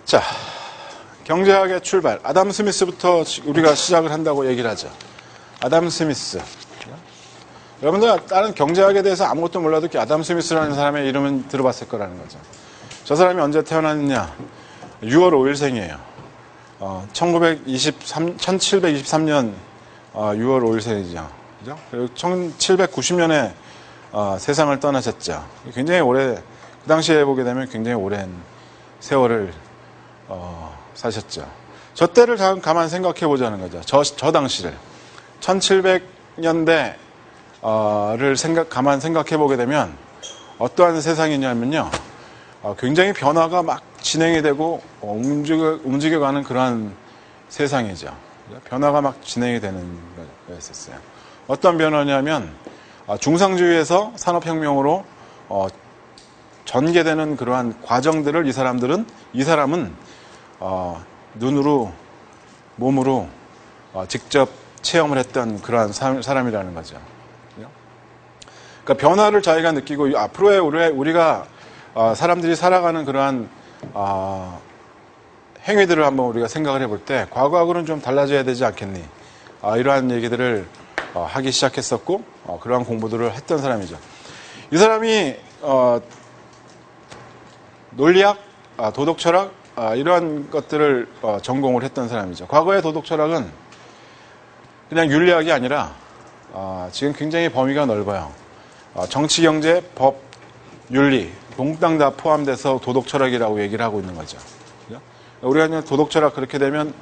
자, 경제학의 출발. 아담 스미스부터 우리가 시작을 한다고 얘기를 하죠. 아담 스미스. 여러분들 다른 경제학에 대해서 아무것도 몰라도 아담 스미스라는 사람의 이름은 들어봤을 거라는 거죠. 저 사람이 언제 태어났느냐? 6월 5일생이에요. 1723년 6월 5일생이죠. 그죠? 그리고 1790년에 세상을 떠나셨죠. 굉장히 오래, 그 당시에 보게 되면 굉장히 오랜 세월을 사셨죠. 저 때를 가만 생각해 보자는 거죠. 저 당시를. 1700년대를 가만 생각해 보게 되면 어떠한 세상이냐면요. 굉장히 변화가 막 진행이 되고 움직여가는 그러한 세상이죠. 변화가 막 진행이 되는 거였었어요. 어떤 변화냐면 중상주의에서 산업혁명으로 전개되는 그러한 과정들을 이 사람은 눈으로 몸으로 직접 체험을 했던 그러한 사람이라는 거죠. 그러니까 변화를 자기가 느끼고 앞으로의 우리가 사람들이 살아가는 그러한 행위들을 한번 우리가 생각을 해볼 때 과거하고는 좀 달라져야 되지 않겠니? 이러한 얘기들을 하기 시작했었고 그러한 공부들을 했던 사람이죠. 이 사람이 논리학, 도덕철학 이러한 것들을 전공을 했던 사람이죠. 과거의 도덕철학은 그냥 윤리학이 아니라 지금 굉장히 범위가 넓어요. 정치, 경제, 법, 윤리 몽땅 다 포함돼서 도덕철학이라고 얘기를 하고 있는 거죠. 우리가 그냥 도덕철학 그렇게 되면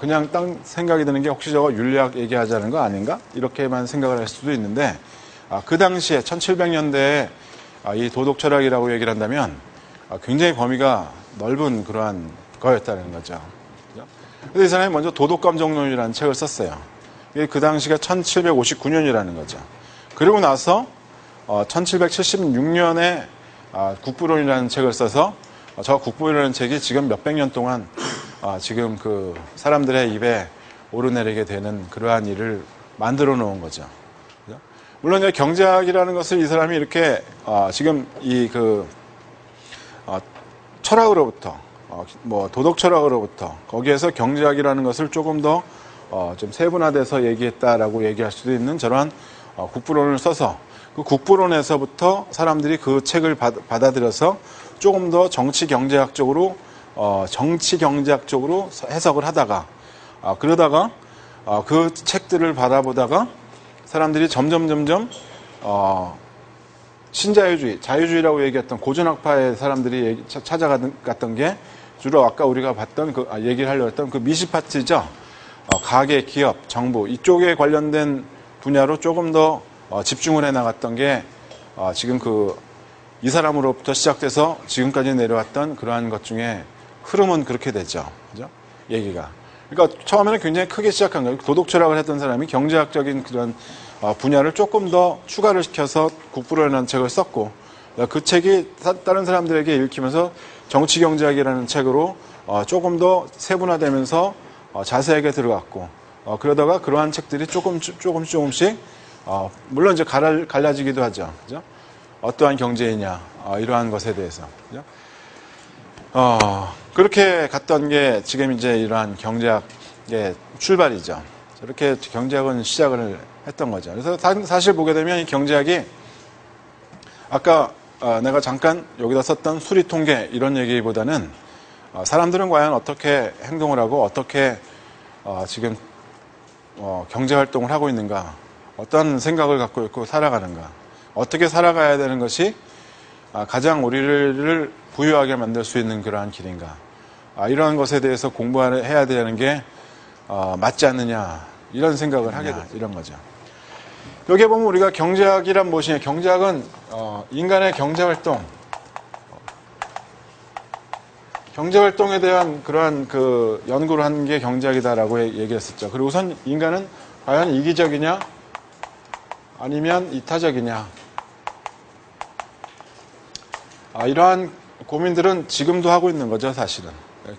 그냥 딱 생각이 드는 게 혹시 저거 윤리학 얘기하자는 거 아닌가? 이렇게만 생각을 할 수도 있는데 그 당시에 1700년대에 이 도덕철학이라고 얘기를 한다면 굉장히 범위가 넓은 그러한 거였다는 거죠. 그래서 이 사람이 먼저 도덕감정론이라는 책을 썼어요. 그 당시가 1759년이라는 거죠. 그리고 나서 1776년에 국부론이라는 책을 써서 저 국부론이라는 책이 지금 몇백 년 동안 지금 그 사람들의 입에 오르내리게 되는 그러한 일을 만들어 놓은 거죠. 물론 경제학이라는 것을 이 사람이 이렇게 지금 이 그 철학으로부터 뭐 도덕 철학으로부터 거기에서 경제학이라는 것을 조금 더 좀 세분화돼서 얘기했다라고 얘기할 수도 있는 저러한 국부론을 써서 그 국부론에서부터 사람들이 그 책을 받아들여서 조금 더 정치 경제학적으로 해석을 하다가 그러다가 그 책들을 받아보다가 사람들이 점점 신자유주의, 자유주의라고 얘기했던 고전학파의 사람들이 찾아갔던 게 주로 아까 우리가 봤던 얘기를 하려고 했던 그 미시파트죠. 가계, 기업, 정부 이쪽에 관련된 분야로 조금 더 집중을 해 나갔던 게 지금 이 사람으로부터 시작돼서 지금까지 내려왔던 그러한 것 중에 흐름은 그렇게 되죠. 그죠? 얘기가. 그러니까 처음에는 굉장히 크게 시작한 거예요. 도덕철학을 했던 사람이 경제학적인 그런 분야를 조금 더 추가를 시켜서 국부론이라는 책을 썼고 그 책이 다른 사람들에게 읽히면서 정치경제학이라는 책으로 조금 더 세분화되면서 자세하게 들어갔고 그러다가 그러한 책들이 조금씩 물론 이제 갈라지기도 하죠. 그죠? 어떠한 경제이냐 이러한 것에 대해서 그죠? 그렇게 갔던 게 지금 이제 이러한 경제학의 출발이죠. 이렇게 경제학은 시작을 했던 거죠. 그래서 사실 보게 되면 이 경제학이 아까 내가 잠깐 여기다 썼던 수리통계 이런 얘기보다는 사람들은 과연 어떻게 행동을 하고 어떻게 지금 경제활동을 하고 있는가, 어떤 생각을 갖고 있고 살아가는가, 어떻게 살아가야 되는 것이 가장 우리를 부유하게 만들 수 있는 그러한 길인가, 이러한 것에 대해서 공부해야 되는 게 맞지 않느냐 이런 생각을 하게 되죠. 이런 거죠. 여기에 보면 우리가 경제학이란 무엇이냐, 경제학은 인간의 경제활동에 대한 그러한 그 연구를 한 게 경제학이다라고 얘기했었죠. 그리고 우선 인간은 과연 이기적이냐 아니면 이타적이냐, 이러한 고민들은 지금도 하고 있는 거죠. 사실은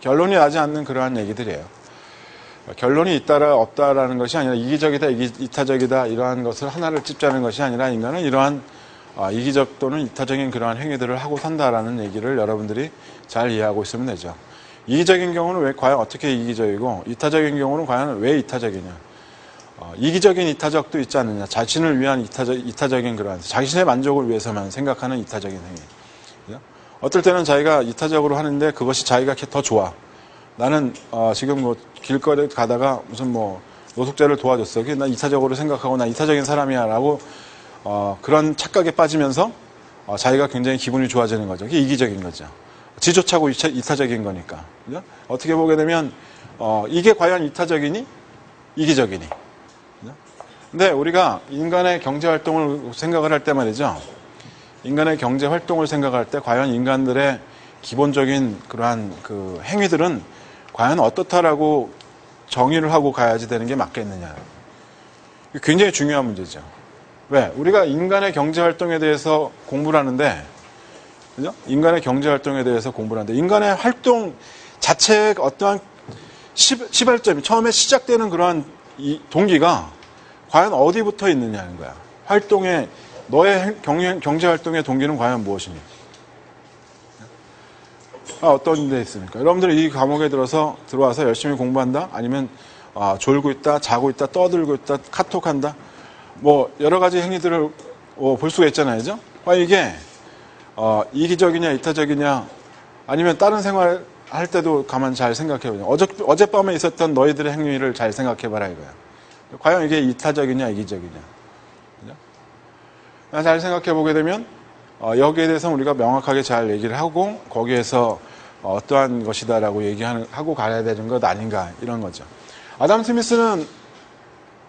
결론이 나지 않는 그러한 얘기들이에요. 결론이 있다라 없다라는 것이 아니라 이기적이다 이타적이다 이러한 것을 하나를 찝자는 것이 아니라 인간은 이러한 이기적 또는 이타적인 그러한 행위들을 하고 산다라는 얘기를 여러분들이 잘 이해하고 있으면 되죠. 이기적인 경우는 왜 과연 어떻게 이기적이고 이타적인 경우는 과연 왜 이타적이냐. 이기적인 이타적도 있지 않느냐. 자신을 위한 이타적인 그러한 자신의 만족을 위해서만 생각하는 이타적인 행위. 어떨 때는 자기가 이타적으로 하는데 그것이 자기가 더 좋아. 나는 지금 뭐 길거리 가다가 무슨 뭐 노숙자를 도와줬어. 난 이타적으로 생각하고 난 이타적인 사람이야 라고 그런 착각에 빠지면서 자기가 굉장히 기분이 좋아지는 거죠. 그게 이기적인 거죠. 지조차고 이타적인 거니까. 그죠? 어떻게 보게 되면 이게 과연 이타적이니? 이기적이니? 그죠? 근데 우리가 인간의 경제활동을 생각을 할 때 말이죠. 인간의 경제활동을 생각할 때 과연 인간들의 기본적인 그러한 그 행위들은 과연 어떻다라고 정의를 하고 가야지 되는 게 맞겠느냐. 굉장히 중요한 문제죠. 왜? 우리가 인간의 경제활동에 대해서 공부를 하는데, 그죠? 인간의 경제활동에 대해서 공부를 하는데, 인간의 활동 자체의 어떠한 시발점이, 처음에 시작되는 그러한 이 동기가 과연 어디부터 있느냐는 거야. 너의 경제활동의 동기는 과연 무엇이냐. 어떤 데 있습니까? 여러분들 이 과목에 들어와서 열심히 공부한다? 아니면 졸고 있다, 자고 있다, 떠들고 있다, 카톡한다? 뭐 여러 가지 행위들을 볼 수가 있잖아요. 그죠? 이게 이기적이냐 이타적이냐 아니면 다른 생활 할 때도 가만 잘 생각해보냐. 어젯밤에 있었던 너희들의 행위를 잘 생각해봐라 이거야. 과연 이게 이타적이냐 이기적이냐. 그죠? 잘 생각해보게 되면 여기에 대해서 우리가 명확하게 잘 얘기를 하고 거기에서 어떠한 것이다라고 얘기하고 가야 되는 것 아닌가 이런 거죠. 아담 스미스는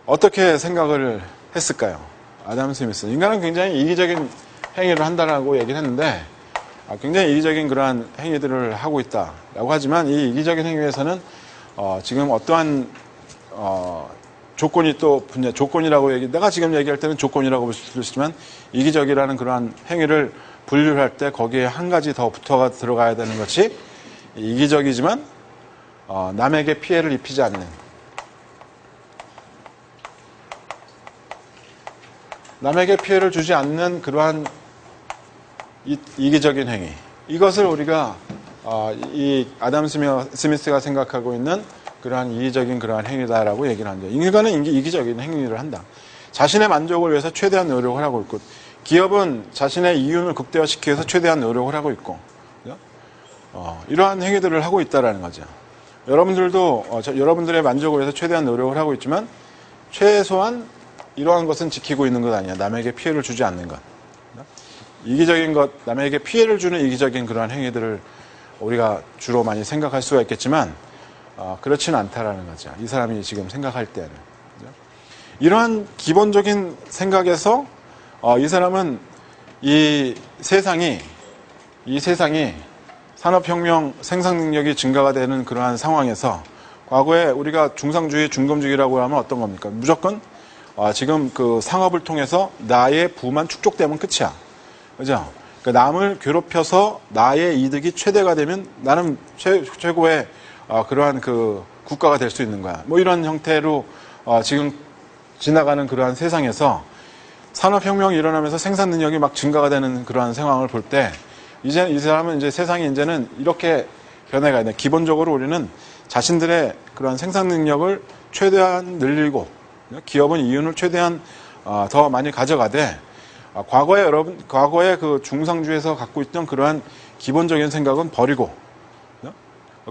어떻게 생각을 했을까요? 아담 스미스. 인간은 굉장히 이기적인 행위를 한다라고 얘기를 했는데 굉장히 이기적인 그러한 행위들을 하고 있다라고 하지만 이 이기적인 행위에서는 지금 어떠한 조건이 또 조건이라고 내가 지금 얘기할 때는 조건이라고 볼 수 있지만 이기적이라는 그러한 행위를 분류를 할 때 거기에 한 가지 더 붙어가 들어가야 되는 것이 이기적이지만 남에게 피해를 입히지 않는 남에게 피해를 주지 않는 그러한 이기적인 행위. 이것을 우리가 이 아담 스미스가 생각하고 있는 그러한 이기적인 그러한 행위다라고 얘기를 한다. 인간은 이기적인 행위를 한다. 자신의 만족을 위해서 최대한 노력을 하고 있고 기업은 자신의 이윤을 극대화시키기 위해서 최대한 노력을 하고 있고 이러한 행위들을 하고 있다라는 거죠. 여러분들도 여러분들의 만족을 위해서 최대한 노력을 하고 있지만 최소한 이러한 것은 지키고 있는 것 아니야. 남에게 피해를 주지 않는 것. 이기적인 것, 남에게 피해를 주는 이기적인 그러한 행위들을 우리가 주로 많이 생각할 수가 있겠지만 그렇지는 않다라는 거죠. 이 사람이 지금 생각할 때는. 이러한 기본적인 생각에서 이 사람은 이 세상이 산업혁명 생산 능력이 증가가 되는 그러한 상황에서 과거에 우리가 중상주의, 중금주의라고 하면 어떤 겁니까? 무조건 지금 그 상업을 통해서 나의 부만 축적되면 끝이야. 그죠? 그러니까 남을 괴롭혀서 나의 이득이 최대가 되면 나는 최고의 그러한 그 국가가 될 수 있는 거야. 뭐 이런 형태로 지금 지나가는 그러한 세상에서 산업혁명이 일어나면서 생산 능력이 막 증가가 되는 그러한 상황을 볼 때 이제 이 사람은 이제 세상이 이제는 이렇게 변해가야 돼. 기본적으로 우리는 자신들의 그러한 생산 능력을 최대한 늘리고 기업은 이윤을 최대한 더 많이 가져가되 과거에 그 중상주에서 갖고 있던 그러한 기본적인 생각은 버리고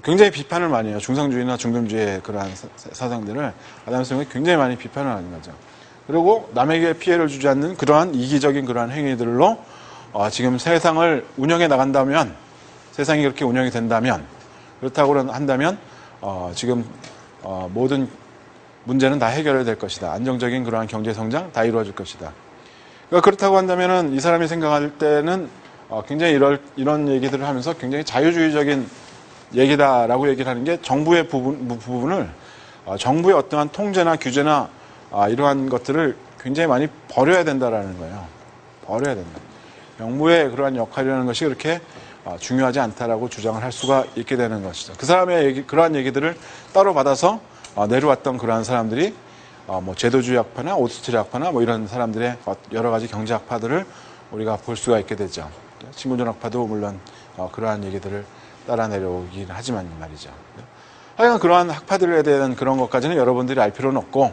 굉장히 비판을 많이 해요. 중상주의나 중금주의의 그러한 사상들을 아담 스미스는 굉장히 많이 비판을 하는 거죠. 그리고 남에게 피해를 주지 않는 그러한 이기적인 그러한 행위들로 지금 세상을 운영해 나간다면 세상이 그렇게 운영이 된다면 그렇다고 한다면 지금 모든 문제는 다 해결될 것이다. 안정적인 그러한 경제 성장 다 이루어질 것이다. 그러니까 그렇다고 한다면은 이 사람이 생각할 때는 굉장히 이런 얘기들을 하면서 굉장히 자유주의적인 얘기다라고 얘기를 하는 게 정부의 부분을 정부의 어떠한 통제나 규제나 이러한 것들을 굉장히 많이 버려야 된다라는 거예요. 버려야 된다. 정부의 그러한 역할이라는 것이 그렇게 중요하지 않다라고 주장을 할 수가 있게 되는 것이죠. 그 사람의 그러한 얘기들을 따로 받아서 내려왔던 그러한 사람들이 뭐 제도주의 학파나 오스트리 학파나 뭐 이런 사람들의 여러 가지 경제 학파들을 우리가 볼 수가 있게 되죠. 친구전 학파도 물론 그러한 얘기들을 따라 내려오긴 하지만 말이죠. 하여간 그러한 학파들에 대한 그런 것까지는 여러분들이 알 필요는 없고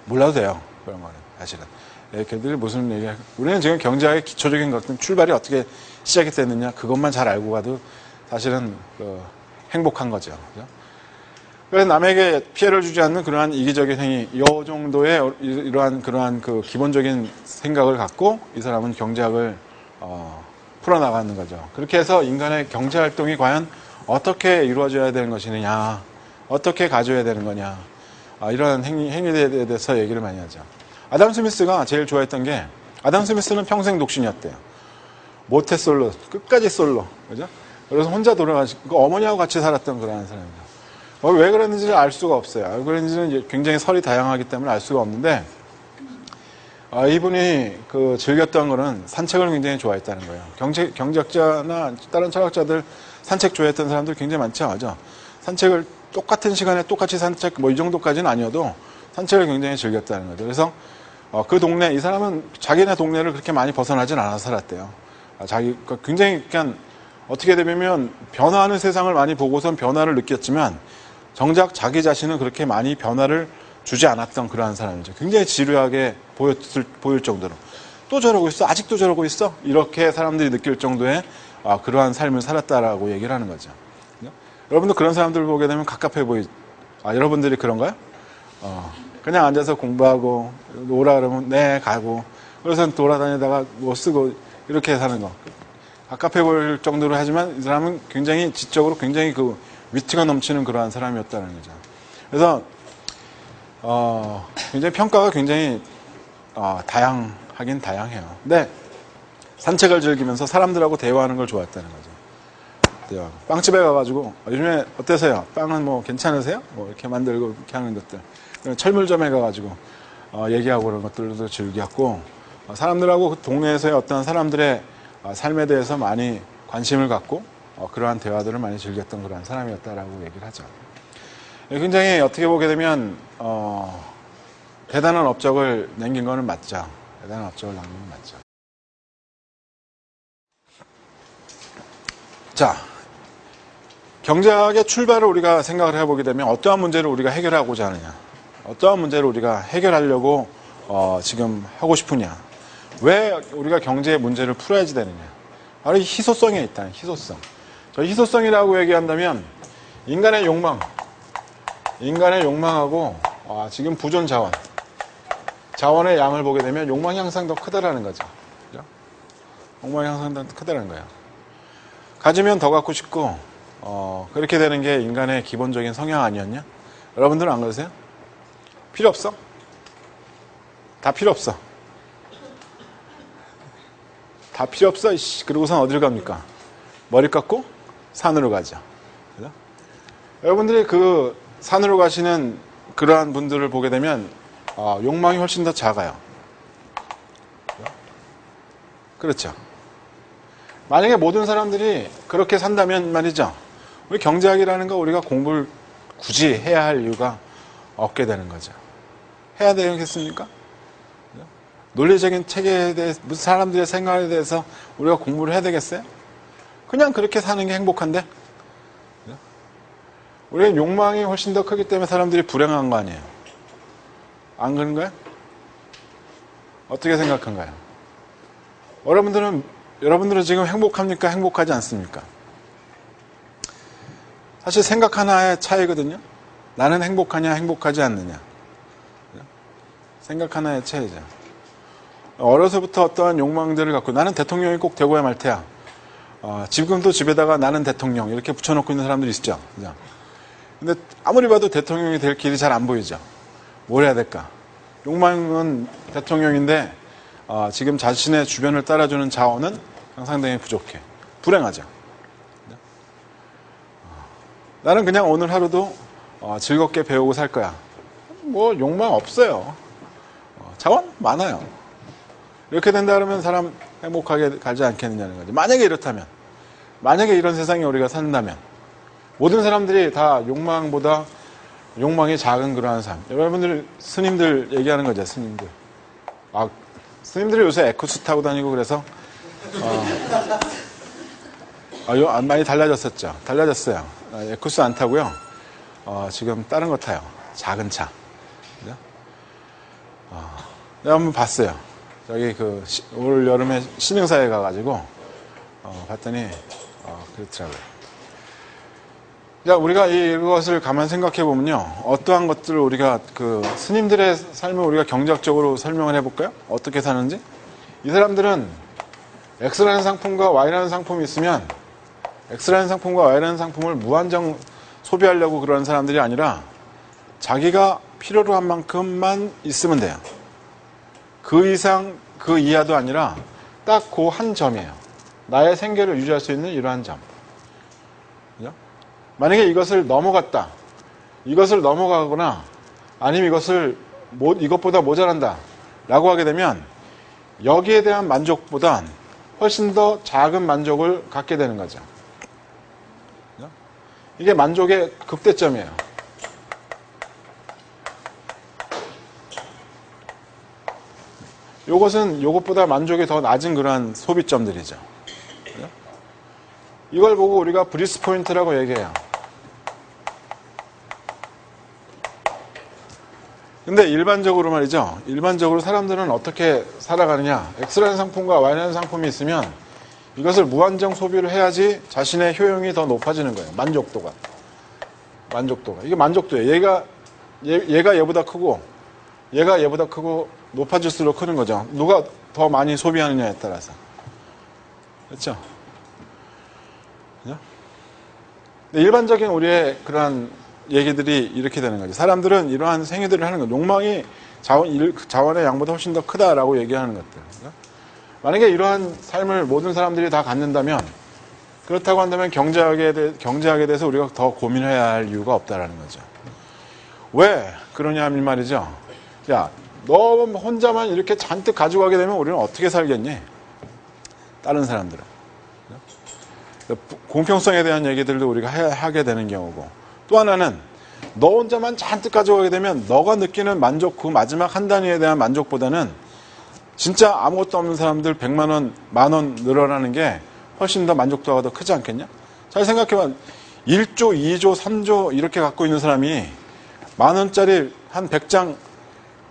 몰라도 돼요. 그런 거는 사실은. 걔들이 무슨 얘기, 우리는 지금 경제학의 기초적인 것들, 출발이 어떻게 시작이 됐느냐, 그것만 잘 알고 가도 사실은 행복한 거죠. 그죠? 그래서 남에게 피해를 주지 않는 그러한 이기적인 행위, 이 정도의 이러한 그러한 그 기본적인 생각을 갖고 이 사람은 경제학을 풀어나가는 거죠. 그렇게 해서 인간의 경제 활동이 과연 어떻게 이루어져야 되는 것이느냐, 어떻게 가져야 되는 거냐, 이런 행위에 대해서 얘기를 많이 하죠. 아담 스미스가 제일 좋아했던 게, 아담 스미스는 평생 독신이었대요. 모태솔로, 끝까지 솔로, 그죠? 그래서 혼자 돌아가시고 어머니하고 같이 살았던 그런 사람입니다. 왜 그랬는지를 알 수가 없어요. 왜 그랬는지는 굉장히 설이 다양하기 때문에 알 수가 없는데, 이분이 즐겼던 거는 산책을 굉장히 좋아했다는 거예요. 경제학자나 다른 철학자들 산책 좋아했던 사람들 굉장히 많죠. 그죠? 산책을 똑같은 시간에 똑같이 산책, 이 정도까지는 아니어도 산책을 굉장히 즐겼다는 거죠. 그래서 그 동네, 이 사람은 자기네 동네를 그렇게 많이 벗어나진 않아서 살았대요. 굉장히 그냥 어떻게 되면 변화하는 세상을 많이 보고선 변화를 느꼈지만 정작 자기 자신은 그렇게 많이 변화를 주지 않았던 그러한 사람이죠. 굉장히 지루하게 보일 정도로. 또 저러고 있어? 아직도 저러고 있어? 이렇게 사람들이 느낄 정도의 그러한 삶을 살았다라고 얘기를 하는 거죠. 여러분도 그런 사람들 보게 되면 갑갑해 여러분들이 그런가요? 그냥 앉아서 공부하고 오라 그러면 네 가고 그래서 돌아다니다가 뭐 쓰고 이렇게 사는 거. 갑갑해 보일 정도로 하지만 이 사람은 굉장히 지적으로 굉장히 위트가 넘치는 그러한 사람이었다는 거죠. 그래서 굉장히 평가가 굉장히 다양하긴 다양해요. 근데 산책을 즐기면서 사람들하고 대화하는 걸 좋아했다는 거죠. 빵집에 가가지고 요즘에 어떠세요? 빵은 뭐 괜찮으세요? 뭐 이렇게 만들고 이렇게 하는 것들. 철물점에 가가지고 얘기하고 그런 것들도 즐겼고 사람들하고 그 동네에서의 어떤 사람들의 삶에 대해서 많이 관심을 갖고 그러한 대화들을 많이 즐겼던 그러한 사람이었다라고 얘기를 하죠. 굉장히 어떻게 보게 되면 대단한 업적을 남긴 거는 맞죠. 대단한 업적을 남긴 건 맞죠. 자, 경제학의 출발을 우리가 생각을 해보게 되면 어떠한 문제를 우리가 해결하고자 하느냐, 어떠한 문제를 우리가 해결하려고 지금 하고 싶으냐, 왜 우리가 경제의 문제를 풀어야지 되느냐, 바로 이 희소성에 있다는 희소성. 저 희소성이라고 얘기한다면 인간의 욕망하고 지금 부존 자원의 양을 보게 되면 욕망이 항상 더 크다라는 거죠. 그죠? 욕망이 항상 더 크다라는 거예요. 가지면 더 갖고 싶고 그렇게 되는 게 인간의 기본적인 성향 아니었냐? 여러분들은 안 그러세요? 필요 없어? 다 필요 없어. 다 필요 없어. 그러고선 어디를 갑니까? 머리 깎고 산으로 가죠. 그죠? 여러분들이 산으로 가시는 그러한 분들을 보게 되면 욕망이 훨씬 더 작아요. 그렇죠? 만약에 모든 사람들이 그렇게 산다면 말이죠. 우리 경제학이라는 거 우리가 공부를 굳이 해야 할 이유가 없게 되는 거죠. 해야 되겠습니까? 논리적인 체계에 대해서, 무슨 사람들의 생각에 대해서 우리가 공부를 해야 되겠어요? 그냥 그렇게 사는 게 행복한데? 우리는 욕망이 훨씬 더 크기 때문에 사람들이 불행한 거 아니에요? 안 그런가요? 어떻게 생각한가요? 여러분들은 지금 행복합니까? 행복하지 않습니까? 사실 생각 하나의 차이거든요. 나는 행복하냐, 행복하지 않느냐. 생각 하나의 차이죠. 어려서부터 어떠한 욕망들을 갖고 나는 대통령이 꼭 되고야 말 테야. 지금도 집에다가 나는 대통령 이렇게 붙여놓고 있는 사람들이 있죠. 그죠? 근데 아무리 봐도 대통령이 될 길이 잘 안 보이죠. 뭘 해야 될까? 욕망은 대통령인데 지금 자신의 주변을 따라주는 자원은 상당히 부족해. 불행하죠. 나는 그냥 오늘 하루도 즐겁게 배우고 살 거야. 뭐 욕망 없어요. 자원 많아요. 이렇게 된다 그러면 사람 행복하게 가지 않겠느냐는 거죠. 만약에 이렇다면, 만약에 이런 세상에 우리가 산다면 모든 사람들이 다 욕망이 작은 그러한 삶. 여러분들 스님들 얘기하는 거죠. 스님들. 스님들이 요새 에쿠스 타고 다니고 그래서 많이 달라졌었죠. 달라졌어요. 에쿠스 안 타고요. 지금 다른 거 타요. 작은 차. 그죠? 내가 한번 봤어요. 저기 올 여름에 신흥사에 가가지고 봤더니 그렇더라고요. 자, 우리가 이것을 가만 생각해 보면요, 어떠한 것들을 우리가 스님들의 삶을 우리가 경제학적으로 설명을 해볼까요? 어떻게 사는지? 이 사람들은 X라는 상품과 Y라는 상품이 있으면 X라는 상품과 Y라는 상품을 무한정 소비하려고 그러는 사람들이 아니라 자기가 필요로 한 만큼만 있으면 돼요. 그 이상, 그 이하도 아니라 딱 그 한 점이에요. 나의 생계를 유지할 수 있는 이러한 점. 그죠? 만약에 이것을 넘어갔다, 이것을 넘어가거나 아니면 이것보다 모자란다 라고 하게 되면 여기에 대한 만족보단 훨씬 더 작은 만족을 갖게 되는 거죠. 그죠? 이게 만족의 극대점이에요. 요것보다 만족이 더 낮은 그러한 소비점들이죠. 그죠? 이걸 보고 우리가 브리스 포인트라고 얘기해요. 근데 일반적으로 말이죠. 일반적으로 사람들은 어떻게 살아가느냐. X라는 상품과 Y라는 상품이 있으면 이것을 무한정 소비를 해야지 자신의 효용이 더 높아지는 거예요. 만족도가. 이게 만족도예요. 얘가 얘보다 크고 얘가 얘보다 크고 높아질수록 크는 거죠. 누가 더 많이 소비하느냐에 따라서. 그렇죠? 그죠? 일반적인 우리의 그러한 얘기들이 이렇게 되는 거죠. 사람들은 이러한 행위들을 하는 거예요. 욕망이 자원의 양보다 훨씬 더 크다라고 얘기하는 것들. 그죠? 만약에 이러한 삶을 모든 사람들이 다 갖는다면, 그렇다고 한다면 경제학에 대해서 우리가 더 고민해야 할 이유가 없다라는 거죠. 왜 그러냐 하면 말이죠. 야, 너 혼자만 이렇게 잔뜩 가지고 가게 되면 우리는 어떻게 살겠니? 다른 사람들은. 공평성에 대한 얘기들도 우리가 하게 되는 경우고, 또 하나는 너 혼자만 잔뜩 가져가게 되면 너가 느끼는 만족, 그 마지막 한 단위에 대한 만족보다는 진짜 아무것도 없는 사람들 100만 원, 10,000원 늘어나는 게 훨씬 더 만족도가 더 크지 않겠냐? 잘 생각해봐. 1조, 2조, 3조 이렇게 갖고 있는 사람이 10,000원짜리 한 100장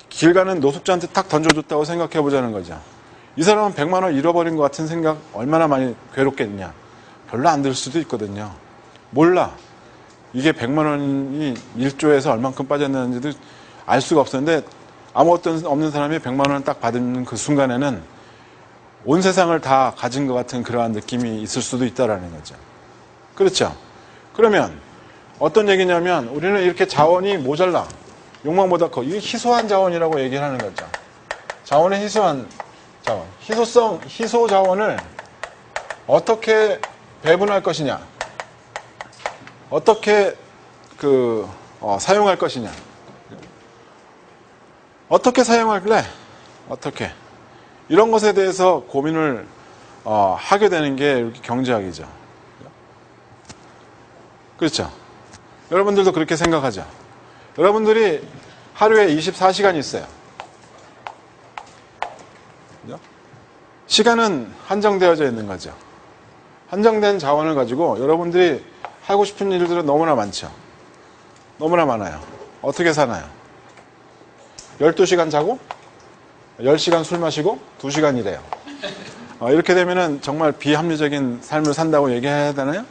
길 가는 노숙자한테 탁 던져줬다고 생각해 보자는 거죠. 이 사람은 100만 원 잃어버린 것 같은 생각 얼마나 많이 괴롭겠냐. 별로 안 들 수도 있거든요. 몰라. 이게 100만 원이 1조에서 얼만큼 빠졌는지도 알 수가 없었는데, 아무것도 없는 사람이 100만 원을 딱 받는 그 순간에는 온 세상을 다 가진 것 같은 그러한 느낌이 있을 수도 있다라는 거죠. 그렇죠? 그러면 어떤 얘기냐면, 우리는 이렇게 자원이 모자라. 욕망보다 커. 이게 희소한 자원이라고 얘기를 하는 거죠. 자원의 희소한 자원. 희소 자원을 어떻게 배분할 것이냐. 어떻게 사용할 것이냐. 어떻게 사용할래? 어떻게. 이런 것에 대해서 고민을 하게 되는 게 이렇게 경제학이죠. 그렇죠? 여러분들도 그렇게 생각하죠. 여러분들이 하루에 24시간이 있어요. 그죠? 시간은 한정되어져 있는 거죠. 한정된 자원을 가지고 여러분들이 하고 싶은 일들은 너무나 많죠. 너무나 많아요. 어떻게 사나요? 12시간 자고 10시간 술 마시고 2시간 일해요. 이렇게 되면은 정말 비합리적인 삶을 산다고 얘기해야 되나요?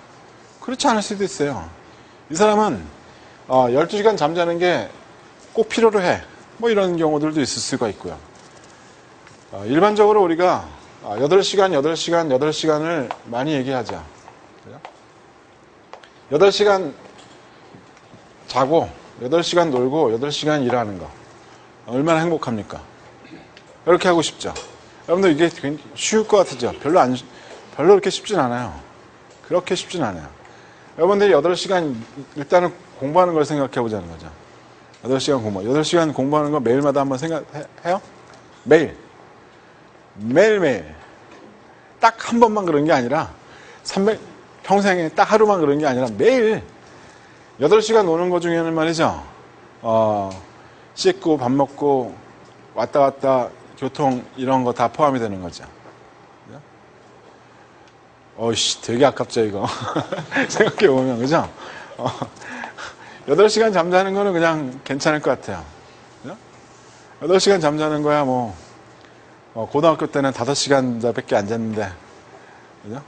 그렇지 않을 수도 있어요. 이 사람은 12시간 잠자는 게 꼭 필요로 해. 뭐 이런 경우들도 있을 수가 있고요. 일반적으로 우리가 8시간을 많이 얘기하죠. 8시간 자고 8시간 놀고 8시간 일하는 거 얼마나 행복합니까? 이렇게 하고 싶죠. 여러분들 이게 쉬울 것 같으죠? 별로 그렇게 쉽진 않아요. 그렇게 쉽진 않아요. 여러분들이 8시간 일단은 공부하는 걸 생각해 보자는 거죠. 8시간 공부. 8시간 공부하는 거 매일마다 한번 생각해요? 매일매일. 딱 한 번만 그런 게 아니라 평생에 딱 하루만 그런 게 아니라 매일 8시간 노는 거 중에는 말이죠. 씻고 밥 먹고 왔다 갔다 교통 이런 거 다 포함이 되는 거죠. 어이씨, 되게 아깝죠, 이거. 생각해보면, 그죠? 8시간 잠자는 거는 그냥 괜찮을 것 같아요. 그죠? 8시간 잠자는 거야, 뭐, 고등학교 때는 5시간 밖에 안 잤는데, 그죠?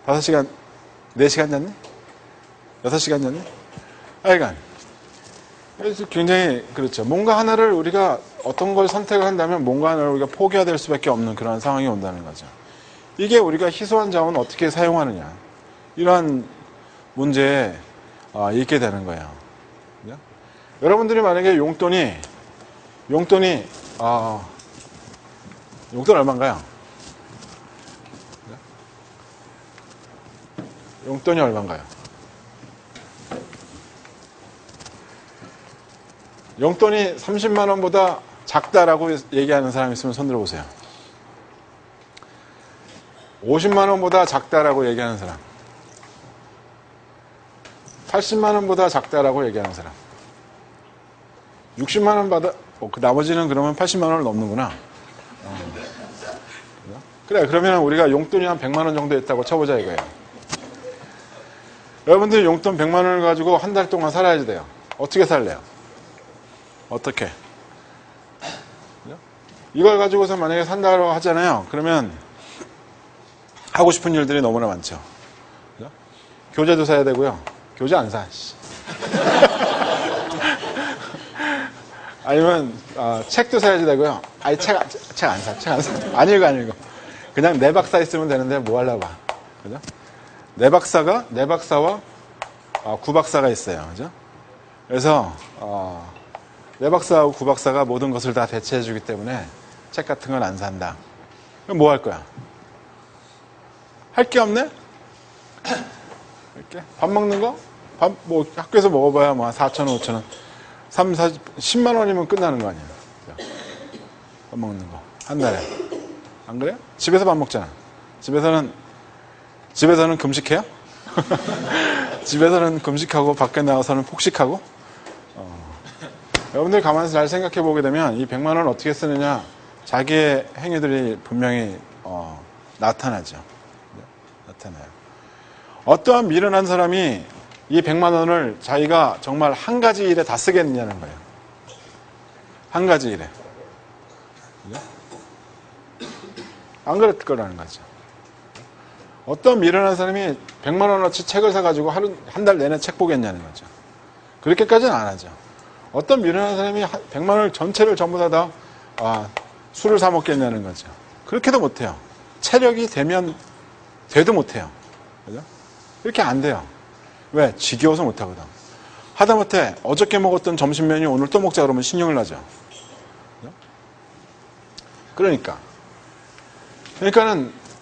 5시간, 4시간 잤니? 6시간 잤니? 하여간. 그래서 굉장히, 그렇죠. 뭔가 하나를 우리가 어떤 걸 선택을 한다면 뭔가 하나를 우리가 포기해야 될 수밖에 없는 그런 상황이 온다는 거죠. 이게 우리가 희소한 자원을 어떻게 사용하느냐. 이러한 문제에 있게 되는 거예요. 그죠? 여러분들이 만약에 용돈이 얼마인가요? 용돈이 얼마인가요? 용돈이 30만 원보다 작다라고 얘기하는 사람 있으면 손 들어보세요. 50만 원보다 작다라고 얘기하는 사람. 80만 원보다 작다라고 얘기하는 사람. 60만 원 받아, 그 나머지는 그러면 80만 원을 넘는구나. 그래, 그러면 우리가 용돈이 한 100만 원 정도 있다고 쳐보자 이거예요. 여러분들이 용돈 100만 원을 가지고 한 달 동안 살아야지 돼요. 어떻게 살래요? 어떻게? 이걸 가지고서 만약에 산다고 하잖아요. 그러면 하고 싶은 일들이 너무나 많죠. 교재도 사야 되고요. 교재 안 사. 아니면 책도 사야지 되고요. 아니 책 안 사. 책 안 사. 안 읽어. 그냥 내 박사 있으면 되는데 뭐 하려고 봐. 그죠? 내 박사와 구박사가 있어요. 그죠? 그래서 내 박사하고 구박사가 모든 것을 다 대체해 주기 때문에 책 같은 건 안 산다. 그럼 뭐 할 거야? 할 게 없네? 이렇게 밥 먹는 거? 밥 뭐 학교에서 먹어봐야 뭐 4,000원, 5,000원. 10만 원이면 끝나는 거 아니에요. 밥 먹는 거. 한 달에. 안 그래요? 집에서 밥 먹잖아. 집에서는 금식해요? 집에서는 금식하고 밖에 나가서는 폭식하고. 여러분들 가만히 잘 생각해 보게 되면 이 100만 원을 어떻게 쓰느냐 자기의 행위들이 분명히 나타나죠. 나타나요. 어떠한 미련한 사람이 이 100만 원을 자기가 정말 한 가지 일에 다 쓰겠느냐는 거예요. 한 가지 일에. 안 그럴 거라는 거죠. 어떤 미련한 사람이 100만 원어치 책을 사가지고 한 달 내내 책 보겠냐는 거죠. 그렇게까지는 안 하죠. 어떤 미련한 사람이 100만 원을 전체를 전부 다 술을 사 먹겠냐는 거죠. 그렇게도 못해요. 체력이 돼도 못해요. 그죠? 이렇게 안 돼요. 왜? 지겨워서 못하거든. 하다못해 어저께 먹었던 점심 메뉴 오늘 또 먹자 그러면 신용을 나죠. 그러니까는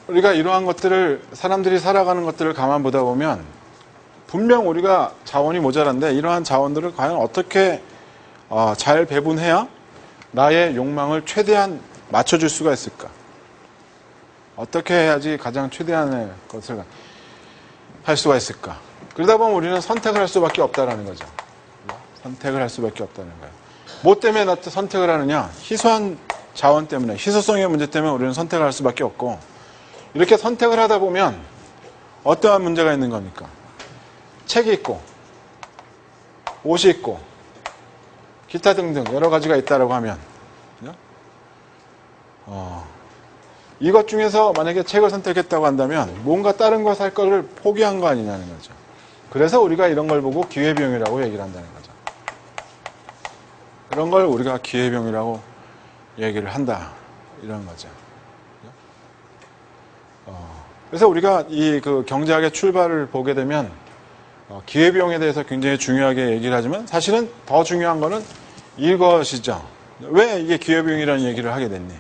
우리가 이러한 것들을 사람들이 살아가는 것들을 가만 보다 보면 분명 우리가 자원이 모자란데 이러한 자원들을 과연 어떻게 잘 배분해야 나의 욕망을 최대한 맞춰줄 수가 있을까? 어떻게 해야지 가장 최대한의 것을 할 수가 있을까? 그러다 보면 우리는 선택을 할 수밖에 없다라는 거죠. 선택을 할 수밖에 없다는 거예요. 뭐 때문에 선택을 하느냐? 희소한 자원 때문에, 희소성의 문제 때문에 우리는 선택을 할 수밖에 없고 이렇게 선택을 하다 보면 어떠한 문제가 있는 겁니까? 책이 있고 옷이 있고 기타 등등 여러 가지가 있다라고 하면 이것 중에서 만약에 책을 선택했다고 한다면 뭔가 다른 거 살 거를 포기한 거 아니냐는 거죠. 그래서 우리가 이런 걸 보고 기회비용이라고 얘기를 한다는 거죠. 그런 걸 우리가 기회비용이라고 얘기를 한다. 이런 거죠. 그래서 우리가 이 그 경제학의 출발을 보게 되면 기회비용에 대해서 굉장히 중요하게 얘기를 하지만 사실은 더 중요한 거는 이것이죠. 왜 이게 기회비용이라는 얘기를 하게 됐니?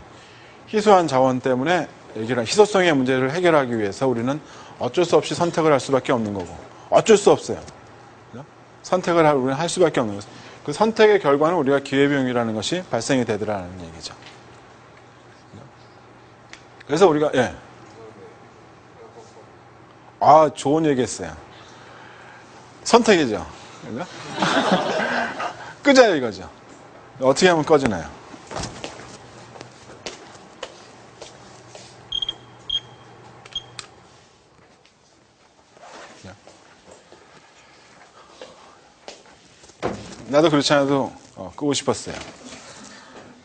희소한 자원 때문에 희소성의 문제를 해결하기 위해서 우리는 어쩔 수 없이 선택을 할 수밖에 없는 거고 어쩔 수 없어요. 선택을 우리는 할 수밖에 없는 거죠. 그 선택의 결과는 우리가 기회비용이라는 것이 발생이 되더라는 얘기죠. 그래서 우리가 좋은 얘기했어요. 선택이죠. 끄자요 이거죠. 어떻게 하면 꺼지나요? 나도 그렇지 않아도 끄고 싶었어요.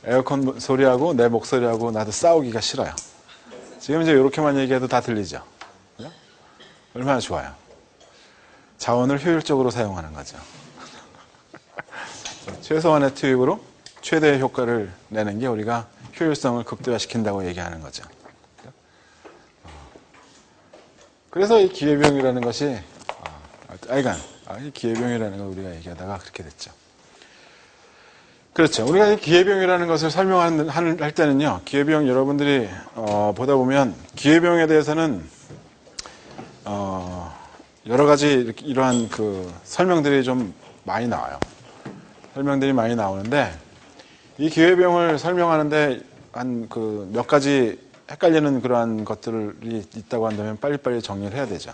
에어컨 소리하고 내 목소리하고 나도 싸우기가 싫어요. 지금 이제 이렇게만 얘기해도 다 들리죠. 얼마나 좋아요. 자원을 효율적으로 사용하는 거죠. 최소한의 투입으로 최대의 효과를 내는 게 우리가 효율성을 극대화시킨다고 얘기하는 거죠. 그래서 이 기회비용이라는 것이 이 기회비용이라는 걸 우리가 얘기하다가 그렇게 됐죠. 그렇죠. 우리가 이 기회비용이라는 것을 설명할 때는요, 기회비용 여러분들이 보다 보면 기회비용에 대해서는 여러 가지 이러한 그 설명들이 좀 많이 나와요. 설명들이 많이 나오는데 이 기회비용을 설명하는데 한 그 몇 가지 헷갈리는 그러한 것들이 있다고 한다면 빨리빨리 정리를 해야 되죠.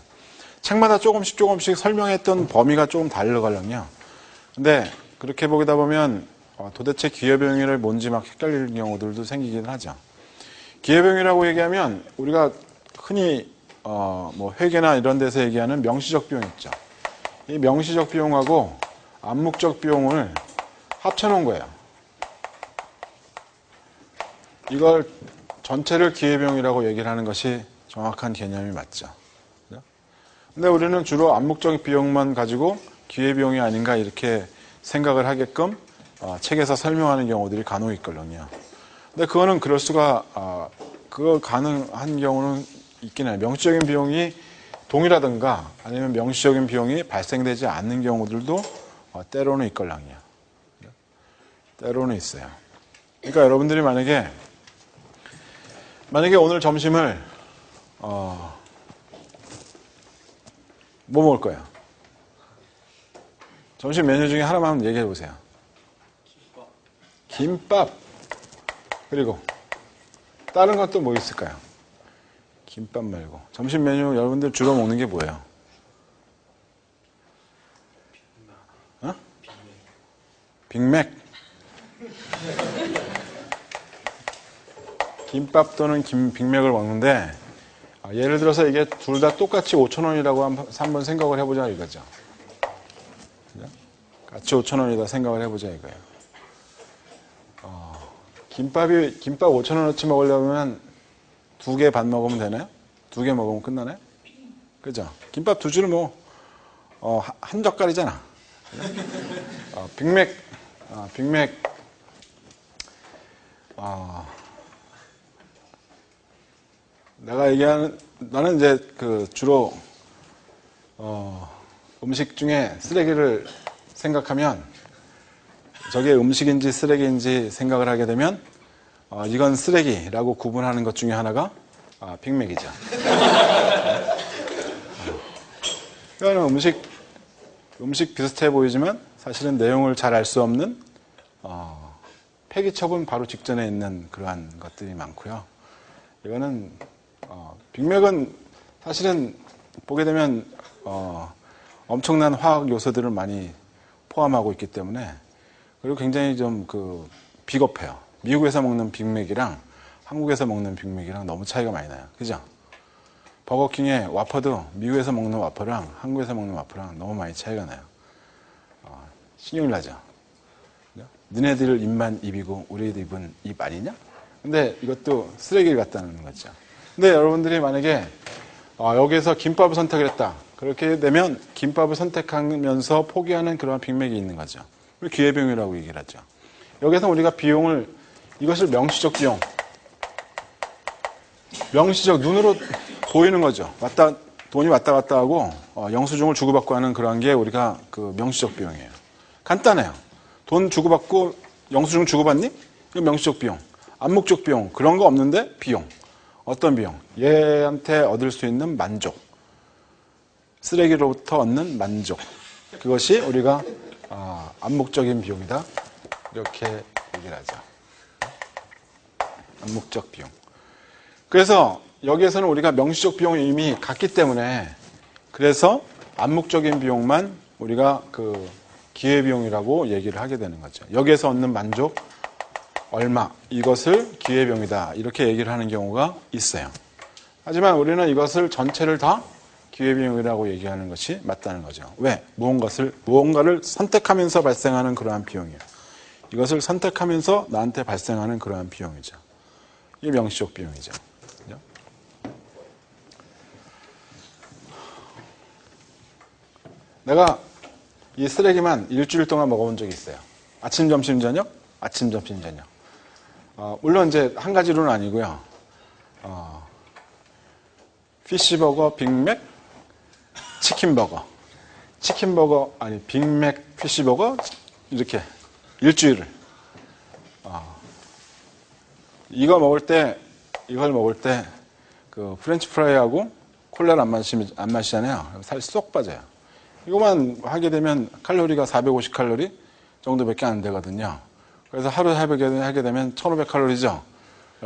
책마다 조금씩 설명했던 범위가 조금 다르거든요. 근데 그렇게 보다 보면 도대체 기회비용이 뭔지 막 헷갈리는 경우들도 생기긴 하죠. 기회비용이라고 얘기하면 우리가 흔히 뭐 회계나 이런 데서 얘기하는 명시적 비용 있죠. 이 명시적 비용하고 암묵적 비용을 합쳐놓은 거예요. 이걸 전체를 기회비용이라고 얘기를 하는 것이 정확한 개념이 맞죠. 근데 우리는 주로 암묵적 비용만 가지고 기회비용이 아닌가 이렇게 생각을 하게끔 책에서 설명하는 경우들이 간혹 있거든요. 근데 그거는 그럴 수가 그거 가능한 경우는 있긴 해요. 명시적인 비용이 동일하든가 아니면 명시적인 비용이 발생되지 않는 경우들도 때로는 있걸랑요. 때로는 있어요. 그러니까 여러분들이 만약에 오늘 점심을 뭐 먹을 거예요? 점심 메뉴 중에 하나만 얘기해 보세요. 김밥. 그리고 다른 것도 뭐 있을까요? 김밥 말고. 점심 메뉴 여러분들 주로 먹는 게 뭐예요? 빅맥. 김밥 또는 빅맥을 먹는데 예를 들어서 이게 둘 다 똑같이 5,000원이라고 한번 생각을 해보자 이거죠. 같이 5,000원이다 생각을 해보자 이거예요. 김밥 5,000원어치 먹으려면 2개 반 먹으면 되나요? 2개 먹으면 끝나나요? 그죠? 김밥 2줄은 뭐 한 젓갈이잖아. 빅맥 내가 얘기하는 나는 이제 그 주로 음식 중에 쓰레기를 생각하면 저게 음식인지 쓰레기인지 생각을 하게 되면 이건 쓰레기라고 구분하는 것 중에 하나가 빅맥이죠. 이거는 음식 비슷해 보이지만 사실은 내용을 잘 알 수 없는 폐기 처분 바로 직전에 있는 그러한 것들이 많고요. 이거는 빅맥은 사실은 보게 되면 엄청난 화학 요소들을 많이 포함하고 있기 때문에 그리고 굉장히 좀 비겁해요. 미국에서 먹는 빅맥이랑 한국에서 먹는 빅맥이랑 너무 차이가 많이 나요. 그죠? 버거킹의 와퍼도 미국에서 먹는 와퍼랑 한국에서 먹는 와퍼랑 너무 많이 차이가 나요. 신경이 나죠? 너네들 입만 입이고 우리 입은 입 아니냐? 근데 이것도 쓰레기를 갖다는 거죠. 근데 여러분들이 만약에 여기에서 김밥을 선택을 했다. 그렇게 되면 김밥을 선택하면서 포기하는 그런 빅맥이 있는 거죠. 기회비용이라고 얘기를 하죠. 여기서 우리가 이것을 명시적 비용, 명시적 눈으로 보이는 거죠. 돈이 왔다 갔다 하고 영수증을 주고받고 하는 그런 게 우리가 그 명시적 비용이에요. 간단해요. 돈 주고받고 영수증 주고받니? 이거 명시적 비용. 암묵적 비용. 그런 거 없는데 비용. 어떤 비용? 얘한테 얻을 수 있는 만족. 쓰레기로부터 얻는 만족. 그것이 우리가 암묵적인 비용이다. 이렇게 얘기를 하죠. 암묵적 비용. 그래서 여기에서는 우리가 명시적 비용이 이미 같기 때문에 그래서 암묵적인 비용만 우리가 기회비용이라고 얘기를 하게 되는 거죠. 여기에서 얻는 만족 얼마 이것을 기회비용이다 이렇게 얘기를 하는 경우가 있어요. 하지만 우리는 이것을 전체를 다 기회비용이라고 얘기하는 것이 맞다는 거죠. 왜? 무언가를 선택하면서 발생하는 그러한 비용이에요. 이것을 선택하면서 나한테 발생하는 그러한 비용이죠. 이게 명시적 비용이죠. 그죠? 내가 이 쓰레기만 일주일 동안 먹어본 적이 있어요. 아침, 점심, 저녁? 아침, 점심, 저녁. 물론 이제 한 가지로는 아니고요. 피쉬버거, 빅맥, 치킨버거. 치킨버거, 아니, 빅맥, 피쉬버거, 이렇게 일주일을. 이걸 먹을 때, 그 프렌치 프라이하고 콜라를 안 마시잖아요. 살이 쏙 빠져요. 이거만 하게 되면 칼로리가 450칼로리 정도밖에 안 되거든요. 그래서 하루 하게 되면 1500칼로리죠.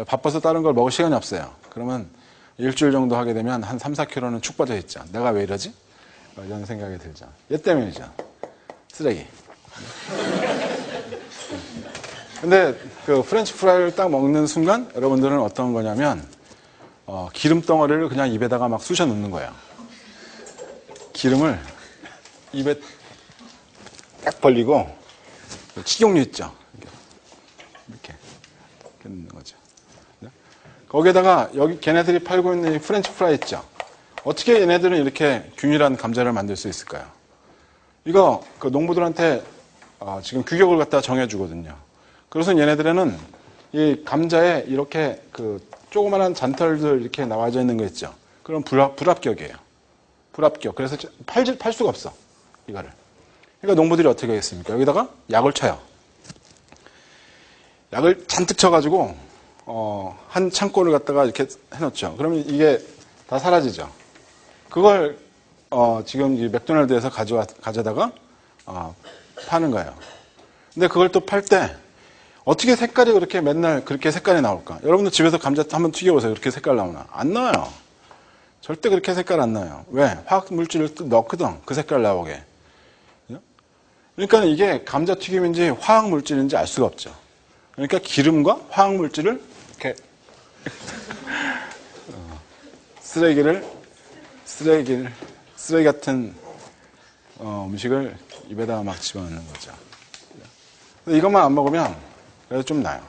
바빠서 다른 걸 먹을 시간이 없어요. 그러면 일주일 정도 하게 되면 한 3, 4kg는 축 빠져 있죠. 내가 왜 이러지? 이런 생각이 들죠. 얘 때문이죠. 쓰레기. 근데 그 프렌치 프라이를 딱 먹는 순간 여러분들은 어떤 거냐면 기름 덩어리를 그냥 입에다가 막 쑤셔 넣는 거예요. 기름을 입에 딱 벌리고 식용유 있죠. 이렇게 넣는 거죠. 거기에다가 여기 걔네들이 팔고 있는 이 프렌치 프라이 있죠. 어떻게 얘네들은 이렇게 균일한 감자를 만들 수 있을까요? 이거 그 농부들한테 지금 규격을 갖다 정해주거든요. 그래서 얘네들은 이 감자에 이렇게 그 조그만한 잔털들 이렇게 나와져 있는 거 있죠. 그럼 불합격이에요. 불합격. 그래서 팔 수가 없어. 이거를. 그러니까 농부들이 어떻게 하겠습니까? 여기다가 약을 쳐요. 약을 잔뜩 쳐가지고 한 창고를 갖다가 이렇게 해놓죠. 그러면 이게 다 사라지죠. 그걸 지금 이 맥도날드에서 가져다가 파는 거예요. 근데 그걸 또 팔 때 어떻게 색깔이 그렇게 맨날 그렇게 색깔이 나올까? 여러분들 집에서 감자 한번 튀겨보세요. 그렇게 색깔 나오나? 안 나와요. 절대 그렇게 색깔 안 나요. 왜? 화학 물질을 넣거든. 그 색깔 나오게. 그러니까 이게 감자튀김인지 화학 물질인지 알 수가 없죠. 그러니까 기름과 화학 물질을 이렇게 쓰레기 같은 음식을 입에다가 막 집어넣는 거죠. 이것만 안 먹으면 그래도 좀 나요.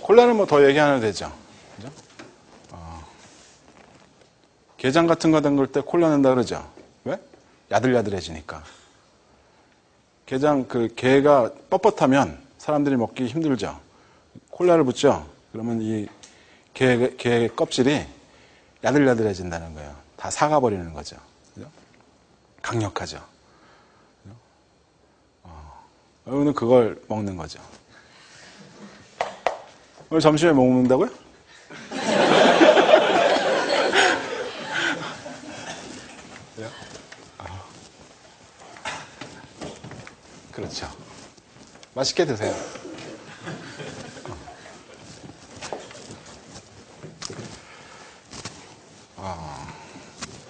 콜라는 뭐 더 얘기 안 해도 되죠. 그죠? 게장 같은 거 담글 때 콜라 넣는다 그러죠. 왜? 야들야들해지니까. 게장 그 게가 뻣뻣하면 사람들이 먹기 힘들죠. 콜라를 붓죠. 그러면 이 게 껍질이 야들야들해진다는 거예요. 다 사가버리는 거죠. 그죠? 강력하죠. 여러분은 그걸 먹는 거죠. 오늘 점심에 뭐 먹는다고요? 그렇죠. 맛있게 드세요.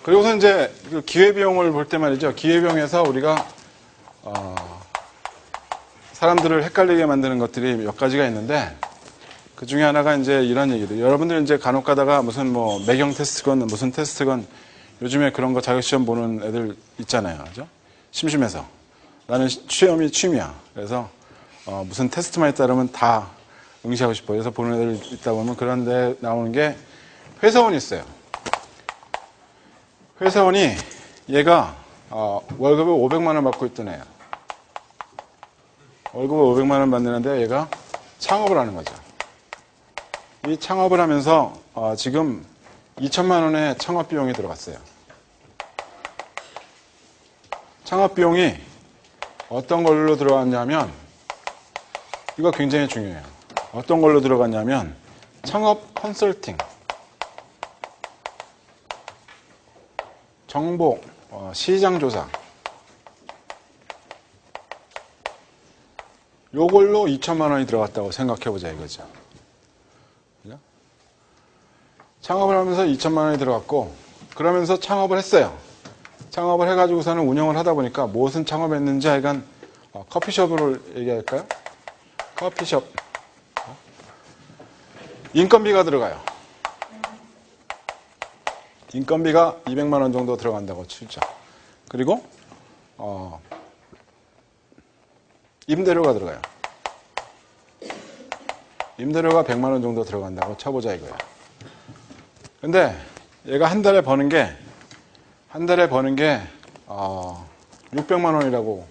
그리고서 이제 그 기회비용을 볼 때 말이죠. 기회비용에서 우리가 사람들을 헷갈리게 만드는 것들이 몇 가지가 있는데 그 중에 하나가 이제 이런 얘기들. 여러분들 이제 간혹 가다가 무슨 뭐 매경 테스트건 무슨 테스트건 요즘에 그런 거 자격시험 보는 애들 있잖아요. 그죠? 심심해서. 나는 시험이 취미야. 그래서 무슨 테스트만 있다면 다 응시하고 싶어. 그래서 보는 애들 있다 보면 그런데 나오는 게 회사원이 있어요. 회사원이 얘가 월급을 500만 원 받고 있던 애야. 월급을 500만 원 받는데 얘가 창업을 하는 거죠. 이 창업을 하면서 지금 2천만 원의 창업 비용이 들어갔어요. 창업 비용이 어떤 걸로 들어갔냐면 이거 굉장히 중요해요. 어떤 걸로 들어갔냐면 창업 컨설팅, 정보, 시장 조사 요걸로 2천만 원이 들어갔다고 생각해보자 이거죠. 그죠? 창업을 하면서 2천만 원이 들어갔고 그러면서 창업을 했어요. 창업을 해가지고서는 운영을 하다 보니까 무엇은 창업했는지 하여간 커피숍으로 얘기할까요? 커피숍. 인건비가 들어가요. 인건비가 200만 원 정도 들어간다고 치죠. 그리고 임대료가 들어가요. 임대료가 100만 원 정도 들어간다고 쳐보자 이거야. 근데 얘가 한 달에 버는 게 600만 원이라고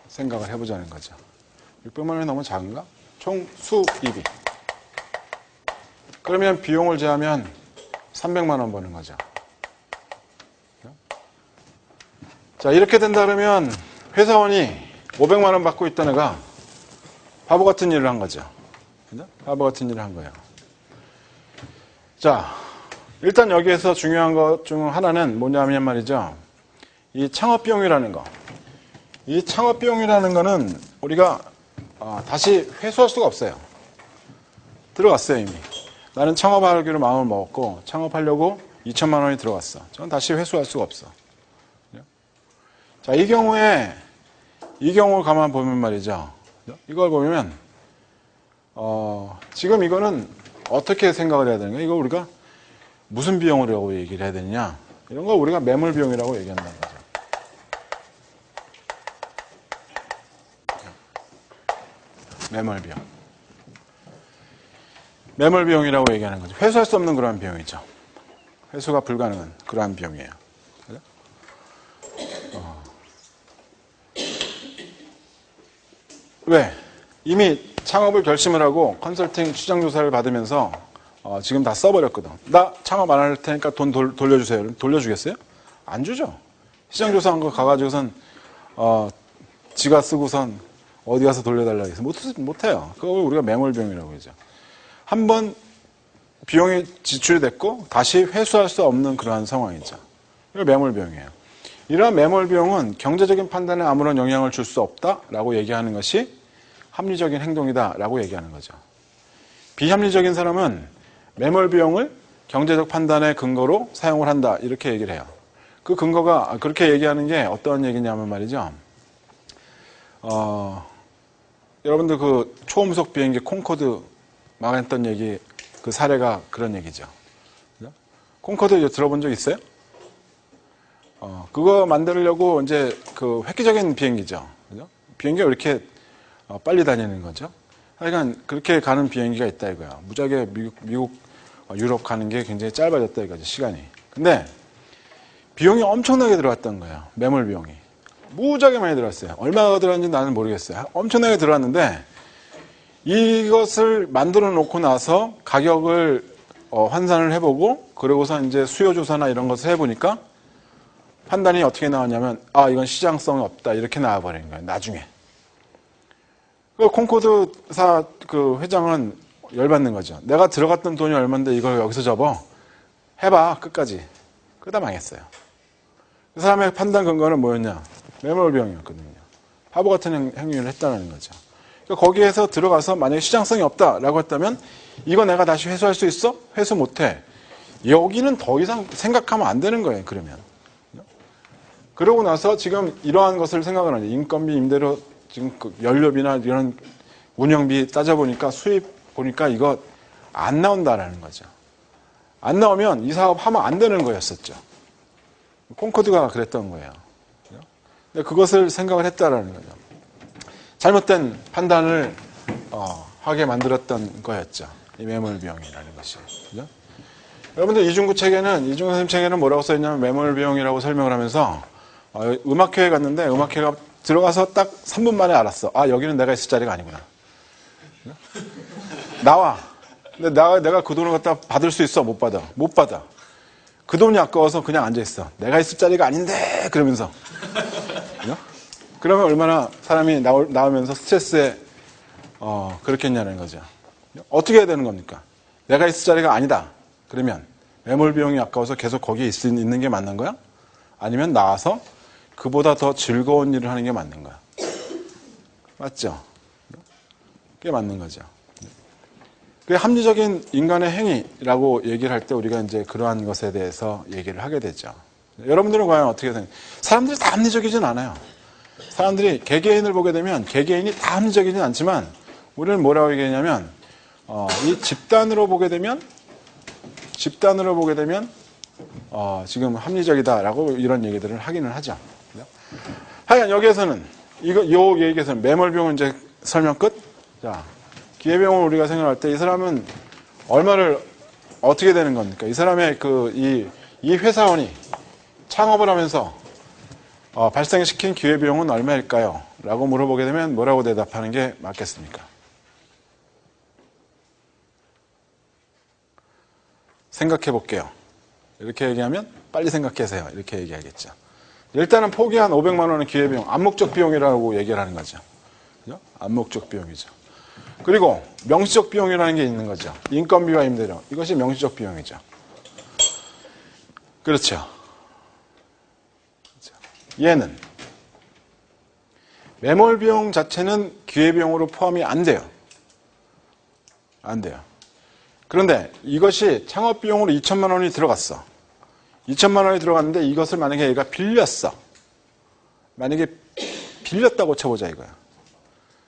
생각을 해보자는 거죠. 600만 원이 너무 작은가? 총 수입이. 그러면 비용을 제하면 300만 원 버는 거죠. 자, 이렇게 된다 그러면 회사원이 500만 원 받고 있던 애가 바보 같은 일을 한 거죠. 바보 같은 일을 한 거예요. 자, 일단 여기에서 중요한 것 중 하나는 뭐냐면 말이죠. 이 창업비용이라는 거. 이 창업비용이라는 거는 우리가 다시 회수할 수가 없어요. 들어갔어요, 이미. 나는 창업하기로 마음을 먹었고 창업하려고 2천만 원이 들어갔어. 저는 다시 회수할 수가 없어. 자, 이 경우를 가만 보면 말이죠. 이걸 보면 지금 이거는 어떻게 생각을 해야 되는 거야? 이거 우리가 무슨 비용이라고 얘기를 해야 되느냐? 이런 거 우리가 매몰 비용이라고 얘기한다는 거죠. 매몰 비용. 매몰 비용이라고 얘기하는 거죠. 회수할 수 없는 그러한 비용이죠. 회수가 불가능한 그러한 비용이에요. 그죠? 왜? 이미 창업을 결심을 하고 컨설팅 추정 조사를 받으면서 지금 다 써버렸거든. 나 창업 안 할 테니까 돈 돌려주세요. 그럼 돌려주겠어요? 안 주죠. 시장 조사한 거 가가지고선 지가 쓰고선 어디 가서 돌려달라고 해서 못해요. 그걸 우리가 매몰 비용이라고 하죠. 한번 비용이 지출이 됐고 다시 회수할 수 없는 그러한 상황이죠. 이거 매몰 비용이에요. 이러한 매몰 비용은 경제적인 판단에 아무런 영향을 줄 수 없다라고 얘기하는 것이 합리적인 행동이다라고 얘기하는 거죠. 비합리적인 사람은 매몰 비용을 경제적 판단의 근거로 사용을 한다 이렇게 얘기를 해요. 그 근거가 그렇게 얘기하는 게 어떤 얘기냐면 말이죠. 여러분들 그 초음속 비행기 콩코드 망했던 얘기 그 사례가 그런 얘기죠. 그죠? 콩코드 들어본 적 있어요? 그거 만들려고 이제 그 획기적인 비행기죠. 그죠? 비행기가 왜 이렇게 빨리 다니는 거죠? 하여간 그렇게 가는 비행기가 있다 이거야. 무지하게 미국, 유럽 가는 게 굉장히 짧아졌다 이거죠, 시간이. 근데 비용이 엄청나게 들어갔던 거예요. 매몰 비용이. 무지하게 많이 들어갔어요. 얼마가 들어갔는지 나는 모르겠어요. 엄청나게 들어갔는데 이것을 만들어 놓고 나서 가격을 환산을 해보고 그러고서 이제 수요 조사나 이런 것을 해보니까 판단이 어떻게 나왔냐면 이건 시장성이 없다 이렇게 나와버린 거예요. 나중에. 그 콩코드사 그 회장은 열받는 거죠. 내가 들어갔던 돈이 얼마인데 이걸 여기서 접어? 해봐 끝까지. 그러다 망했어요. 그 사람의 판단 근거는 뭐였냐? 매몰 비용이었거든요. 바보 같은 행위를 했다는 거죠. 그러니까 거기에서 들어가서 만약에 시장성이 없다라고 했다면 이거 내가 다시 회수할 수 있어? 회수 못해. 여기는 더 이상 생각하면 안 되는 거예요. 그러면. 그러고 나서 지금 이러한 것을 생각을 하죠. 인건비, 임대료, 지금 그 연료비나 이런 운영비 따져보니까 수입 보니까 이거 안 나온다라는 거죠. 안 나오면 이 사업 하면 안 되는 거였었죠. 콩코드가 그랬던 거예요. 근데 그것을 생각을 했다라는 거죠. 잘못된 판단을 하게 만들었던 거였죠. 이 매몰 비용이라는 것이. 그죠? 여러분들 이중구 선생님 책에는 뭐라고 써있냐면 매몰 비용이라고 설명을 하면서 음악회에 갔는데 음악회가 들어가서 딱 3분 만에 알았어. 여기는 내가 있을 자리가 아니구나. 나와. 근데 내가 그 돈을 갖다 받을 수 있어? 못 받아. 못 받아. 그 돈이 아까워서 그냥 앉아있어. 내가 있을 자리가 아닌데 그러면서. 그러면 얼마나 사람이 나오면서 스트레스에 그렇겠냐는 거죠. 어떻게 해야 되는 겁니까? 내가 있을 자리가 아니다. 그러면 매몰 비용이 아까워서 계속 거기에 있는 게 맞는 거야? 아니면 나와서 그보다 더 즐거운 일을 하는 게 맞는 거야. 맞죠? 그게 맞는 거죠. 그게 합리적인 인간의 행위라고 얘기를 할 때 우리가 이제 그러한 것에 대해서 얘기를 하게 되죠. 여러분들은 과연 어떻게 생각해요? 사람들이 다 합리적이진 않아요. 사람들이 개개인을 보게 되면 개개인이 다 합리적이진 않지만 우리는 뭐라고 얘기하냐면 이 집단으로 보게 되면 집단으로 보게 되면 지금 합리적이다라고 이런 얘기들을 하기는 하죠. 하여간 여기에서는 요 얘기에서는 매몰비용은 이제 설명 끝. 자, 기회비용을 우리가 생각할 때 이 사람은 얼마를 어떻게 되는 겁니까? 이 사람의 이 회사원이 창업을 하면서 발생시킨 기회비용은 얼마일까요? 라고 물어보게 되면 뭐라고 대답하는 게 맞겠습니까? 생각해 볼게요. 이렇게 얘기하면 빨리 생각하세요. 이렇게 얘기하겠죠. 일단은 포기한 500만 원의 기회비용, 암묵적 비용이라고 얘기를 하는 거죠. 그죠? 암묵적 비용이죠. 그리고 명시적 비용이라는 게 있는 거죠. 인건비와 임대료. 이것이 명시적 비용이죠. 그렇죠. 얘는 매몰 비용 자체는 기회비용으로 포함이 안 돼요. 안 돼요. 그런데 이것이 창업 비용으로 2천만 원이 들어갔어. 2천만 원이 들어갔는데 이것을 만약에 얘가 빌렸어. 만약에 빌렸다고 쳐보자 이거야.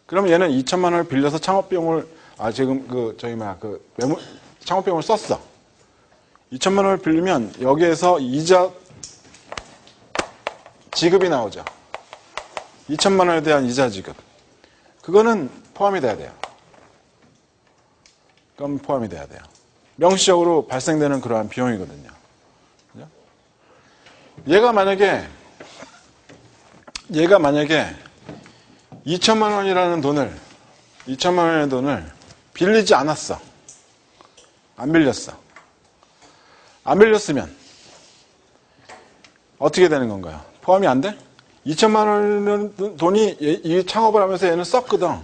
그러면 얘는 2천만 원을 빌려서 창업 비용을 창업 비용을 썼어. 2천만 원을 빌리면 여기에서 이자 지급이 나오죠. 2천만 원에 대한 이자 지급. 그거는 포함이 돼야 돼요. 그건 포함이 돼야 돼요. 명시적으로 발생되는 그러한 비용이거든요. 그죠? 얘가 만약에 2천만 원이라는 돈을 2천만 원의 돈을 빌리지 않았어. 안 빌렸어. 안 빌렸으면 어떻게 되는 건가요? 포함이 안 돼? 2천만 원은 돈이 이 창업을 하면서 얘는 썼거든.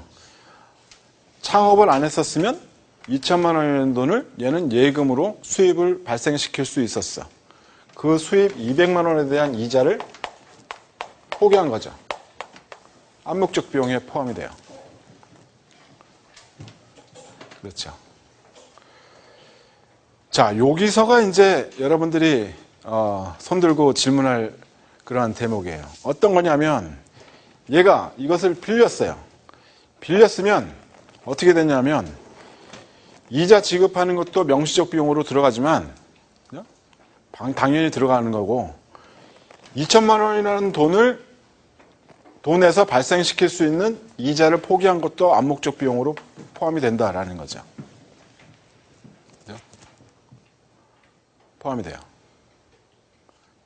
창업을 안 했었으면 2천만 원이라는 돈을 얘는 예금으로 수입을 발생시킬 수 있었어. 그 수입 200만 원에 대한 이자를 포기한 거죠. 암묵적 비용에 포함이 돼요. 그렇죠. 자, 여기서가 이제 여러분들이 손들고 질문할 그러한 대목이에요. 어떤 거냐면 얘가 이것을 빌렸어요. 빌렸으면 어떻게 됐냐면 이자 지급하는 것도 명시적 비용으로 들어가지만 당연히 들어가는 거고 2천만 원이라는 돈에서 발생시킬 수 있는 이자를 포기한 것도 암묵적 비용으로 포함이 된다라는 거죠. 그죠? 포함이 돼요.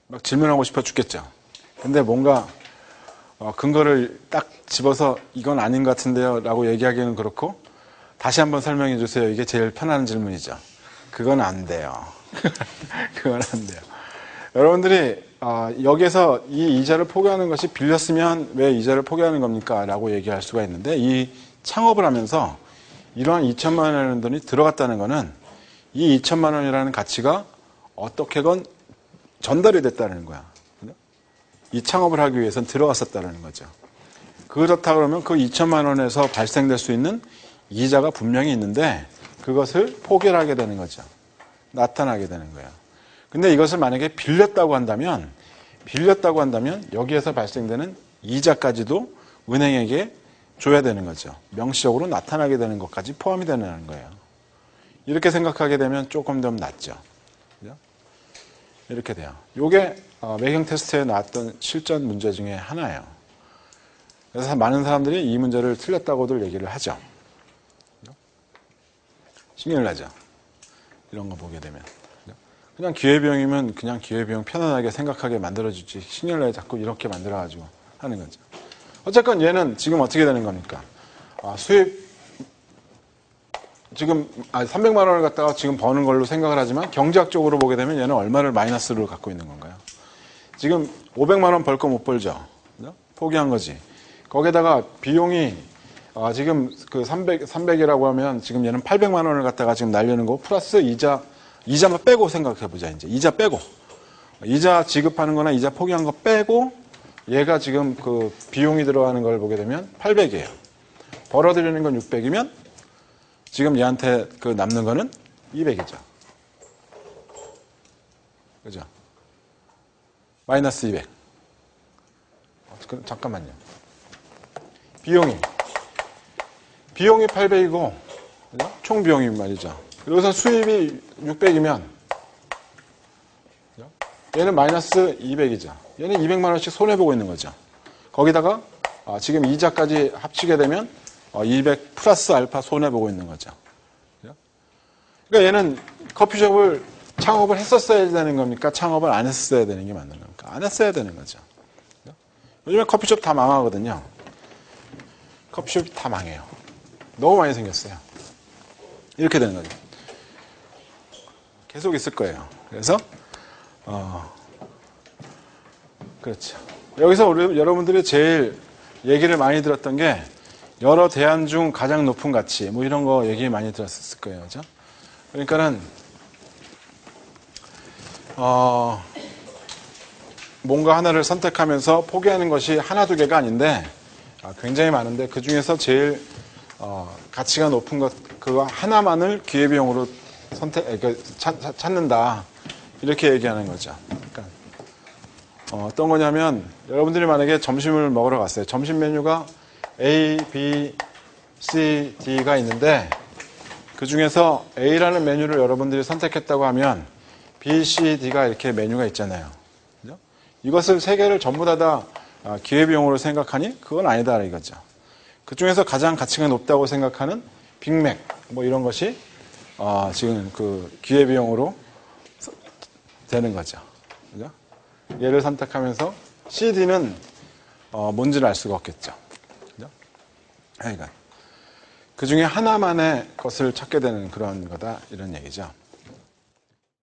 막 질문하고 싶어 죽겠죠. 근데 뭔가 근거를 딱 집어서 이건 아닌 것 같은데요 라고 얘기하기는 그렇고 다시 한번 설명해 주세요. 이게 제일 편한 질문이죠. 그건 안 돼요. 그건 안 돼요. 여러분들이 여기서 이 이자를 포기하는 것이 빌렸으면 왜 이자를 포기하는 겁니까? 라고 얘기할 수가 있는데 이 창업을 하면서 이러한 2천만 원이라는 돈이 들어갔다는 것은 이 2천만 원이라는 가치가 어떻게건 전달이 됐다는 거야. 이 창업을 하기 위해서는 들어갔었다는 거죠. 그렇다 그러면 그 2천만 원에서 발생될 수 있는 이자가 분명히 있는데 그것을 포기를 하게 되는 거죠. 나타나게 되는 거예요. 근데 이것을 만약에 빌렸다고 한다면 여기에서 발생되는 이자까지도 은행에게 줘야 되는 거죠. 명시적으로 나타나게 되는 것까지 포함이 되는 거예요. 이렇게 생각하게 되면 조금 더 낫죠. 그죠? 이렇게 돼요. 이게 매경 테스트에 나왔던 실전 문제 중에 하나예요. 그래서 많은 사람들이 이 문제를 틀렸다고들 얘기를 하죠. 신경을 내죠. 이런 거 보게 되면. 그냥 기회비용이면 그냥 기회비용 편안하게 생각하게 만들어주지. 신경을 내 자꾸 이렇게 만들어가지고 하는 거죠. 어쨌건 얘는 지금 어떻게 되는 겁니까? 수입, 지금 300만 원을 갖다가 지금 버는 걸로 생각을 하지만 경제학적으로 보게 되면 얘는 얼마를 마이너스로 갖고 있는 건가요? 지금 500만 원 벌 거 못 벌죠? 포기한 거지. 거기다가 비용이 지금 그 300이라고 하면 지금 얘는 800만 원을 갖다가 지금 날리는 거 플러스 이자만 빼고 생각해 보자. 이제 이자 빼고 이자 지급하는 거나 이자 포기한 거 빼고 얘가 지금 그 비용이 들어가는 걸 보게 되면 800이에요. 벌어들이는 건 600이면 지금 얘한테 그 남는 거는 200이죠. 그죠? 마이너스 200. 잠깐만요. 비용이 800이고 총 비용이 말이죠. 여기서 수입이 600이면 얘는 마이너스 200이죠. 얘는 200만 원씩 손해보고 있는 거죠. 거기다가 지금 이자까지 합치게 되면 200 플러스 알파 손해보고 있는 거죠. 그러니까 얘는 커피숍을 창업을 했었어야 되는 겁니까? 창업을 안 했어야 되는 게 맞는 겁니까? 안 했어야 되는 거죠. 요즘에 커피숍 다 망하거든요. 커피숍이 다 망해요. 너무 많이 생겼어요. 이렇게 되는 거죠. 계속 있을 거예요. 그래서 그렇죠. 여기서 여러분들이 제일 얘기를 많이 들었던 게 여러 대안 중 가장 높은 가치 뭐 이런 거 얘기 많이 들었을 거예요. 그죠? 그러니까는 뭔가 하나를 선택하면서 포기하는 것이 하나 두 개가 아닌데 굉장히 많은데 그 중에서 제일 가치가 높은 것 그거 하나만을 기회비용으로 찾는다 이렇게 얘기하는 거죠. 그러니까 어떤 거냐면 여러분들이 만약에 점심을 먹으러 갔어요. 점심 메뉴가 A, B, C, D가 있는데 그 중에서 A라는 메뉴를 여러분들이 선택했다고 하면 B, C, D가 이렇게 메뉴가 있잖아요. 그죠? 이것을 세 개를 전부 다 기회비용으로 생각하니 그건 아니다 이거죠. 그 중에서 가장 가치가 높다고 생각하는 빅맥 뭐 이런 것이 지금 그 기회비용으로 되는 거죠. 그죠? 얘를 선택하면서 CD는 뭔지를 알 수가 없겠죠. 그죠? 그러니까 그 중에 하나만의 것을 찾게 되는 그런 거다 이런 얘기죠.